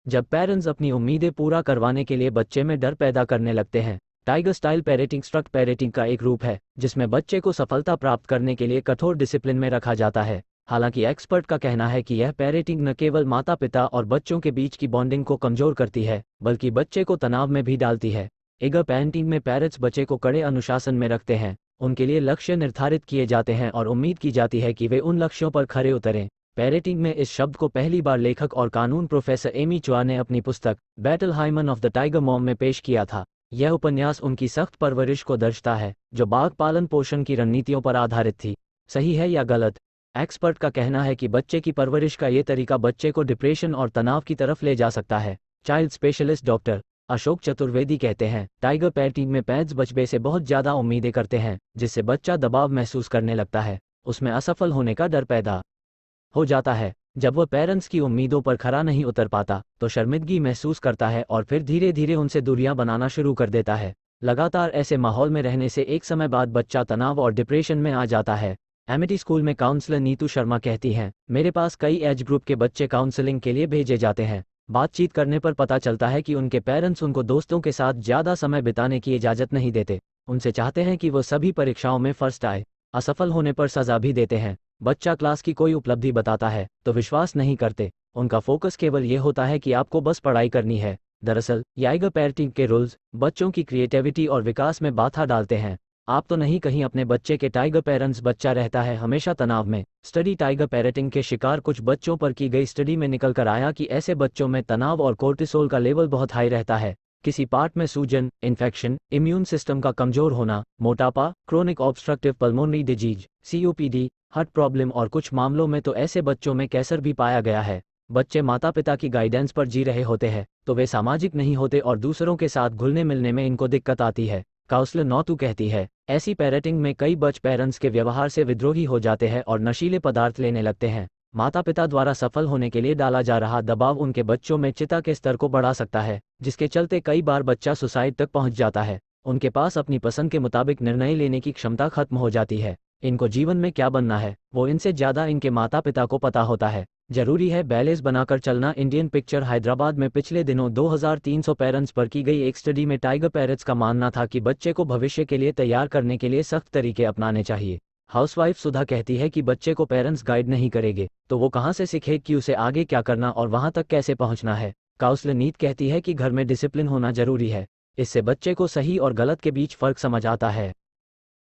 जब पेरेंट्स अपनी उम्मीदें पूरा करवाने के लिए बच्चे में डर पैदा करने लगते हैं। Tiger style parenting struct parenting का एक रूप है जिसमें बच्चे को सफलता प्राप्त करने के लिए कठोर डिसिप्लिन में रखा जाता है। हालांकि एक्सपर्ट का कहना है कि यह पेरेंटिंग न केवल माता पिता और बच्चों के बीच की बॉन्डिंग को कमजोर करती है बल्कि बच्चे को तनाव में भी डालती है। टाइगर पेरेंटिंग में पेरेंट्स बच्चे को कड़े अनुशासन में रखते हैं, उनके लिए लक्ष्य निर्धारित किए जाते हैं और उम्मीद की जाती है कि वे उन लक्ष्यों पर खरे उतरें। पेरेंटिंग में इस शब्द को पहली बार लेखक और कानून प्रोफेसर एमी चुआ ने अपनी पुस्तक battle hymn of the tiger mom में पेश किया था। यह उपन्यास उनकी सख्त परवरिश को दर्शाता है जो बाघ पालन पोषण की रणनीतियों पर आधारित थी। सही है या गलत? एक्सपर्ट का कहना है कि बच्चे की परवरिश का ये तरीका बच्चे को डिप्रेशन और तनाव की तरफ ले जा सकता है। Child specialist doctor Ashok Chaturvedi कहते हैं, टाइगर पेरेंटिंग में पेरेंट्स बच्चे से बहुत ज़्यादा उम्मीदें करते हैं जिससे बच्चा दबाव महसूस करने लगता है, उसमें असफल होने का डर पैदा हो जाता है। जब वह पेरेंट्स की उम्मीदों पर खरा नहीं उतर पाता तो शर्मिंदगी महसूस करता है और फिर धीरे धीरे उनसे दूरियां बनाना शुरू कर देता है। लगातार ऐसे माहौल में रहने से एक समय बाद बच्चा तनाव और डिप्रेशन में आ जाता है। एमिटी स्कूल में काउंसलर नीतू शर्मा कहती हैं, मेरे पास कई एज ग्रुप के बच्चे काउंसलिंग के लिए भेजे जाते हैं। बातचीत करने पर पता चलता है कि उनके पेरेंट्स उनको दोस्तों के साथ ज़्यादा समय बिताने की इजाज़त नहीं देते, उनसे चाहते हैं कि वो सभी परीक्षाओं में फर्स्ट आए। असफल होने पर सज़ा भी देते हैं। बच्चा क्लास की कोई उपलब्धि बताता है तो विश्वास नहीं करते, उनका फोकस केवल ये होता है कि आपको बस पढ़ाई करनी है। दरअसल टाइगर पेरेंटिंग के रूल्स बच्चों की क्रिएटिविटी और विकास में बाधा डालते हैं। आप तो नहीं कहीं अपने बच्चे के टाइगर पेरेंट्स बच्चा रहता है हमेशा तनाव में। स्टडी टाइगर पेरेंटिंग के शिकार कुछ बच्चों पर की गई स्टडी में निकल कर आया कि ऐसे बच्चों में तनाव और कोर्टिसोल का लेवल बहुत हाई रहता है। किसी पार्ट में सूजन, इन्फेक्शन, इम्यून सिस्टम का कमजोर होना, मोटापा, chronic obstructive pulmonary disease, COPD, heart problem और कुछ मामलों में तो ऐसे बच्चों में कैंसर भी पाया गया है। बच्चे माता पिता की गाइडेंस पर जी रहे होते हैं तो वे सामाजिक नहीं होते और दूसरों के साथ घुलने मिलने में इनको दिक्कत आती है। काउंसलर नौतू कहती है, ऐसी पेरेंटिंग में कई बच्चे पेरेंट्स के व्यवहार से विद्रोही हो जाते हैं और नशीले पदार्थ लेने लगते हैं। माता पिता द्वारा सफल होने के लिए डाला जा रहा दबाव उनके बच्चों में चिंता के स्तर को बढ़ा सकता है, जिसके चलते कई बार बच्चा सुसाइड तक पहुंच जाता है। उनके पास अपनी पसंद के मुताबिक निर्णय लेने की क्षमता खत्म हो जाती है। इनको जीवन में क्या बनना है वो इनसे ज़्यादा इनके माता पिता को पता होता है। जरूरी है बैलेंस बनाकर चलना। इंडियन पिक्चर हैदराबाद में पिछले दिनों 2300 पेरेंट्स पर की गई एक स्टडी में टाइगर पेरेंट्स का मानना था कि बच्चे को भविष्य के लिए तैयार करने के लिए सख्त तरीके अपनाने चाहिए। हाउसवाइफ सुधा कहती है कि बच्चे को पेरेंट्स गाइड नहीं करेंगे तो वो कहाँ से सीखे कि उसे आगे क्या करना और वहाँ तक कैसे पहुँचना है। काउंसलर नीत कहती है कि घर में डिसिप्लिन होना जरूरी है, इससे बच्चे को सही और गलत के बीच फर्क समझ आता है।